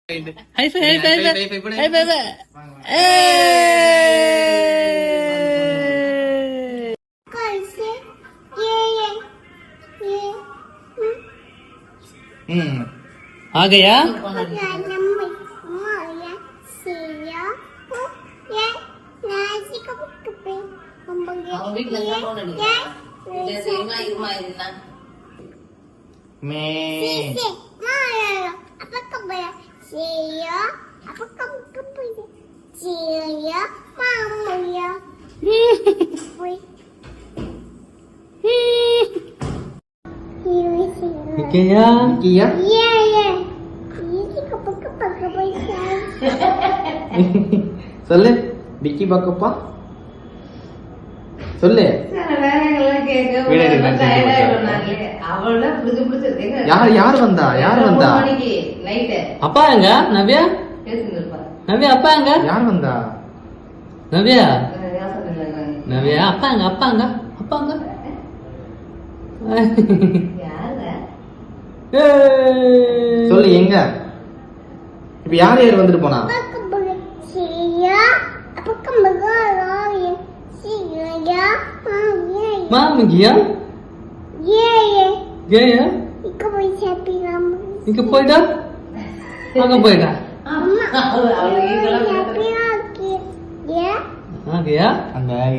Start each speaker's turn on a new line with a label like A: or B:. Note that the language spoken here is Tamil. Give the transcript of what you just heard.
A: High five, high five, high five. आ गया
B: Saya apa kamu kepada saya mama ya
A: क्या
B: iya ya ini kepak
C: சொல்லு டிக்கி பாக்கப்பா சொல்லு யார் வந்தா
A: அப்பா எங்க நவ்யா நவ்யா அப்பா எங்க
C: யார் வந்தா
A: நவ்யா நவ்யா அப்பா எங்க அப்பா எங்க அப்பா எங்க
C: சொல்லு எங்க இப்ப யார் யார் வந்துட்டு போனா
B: saya apa kamu saya
A: माम गया
B: ये
A: गया
B: इको पैसा पिलाम
A: इनके पोइडा आगे पोइडा
B: अम्मा हैप्पी लगी ये
A: आ गया
C: அங்க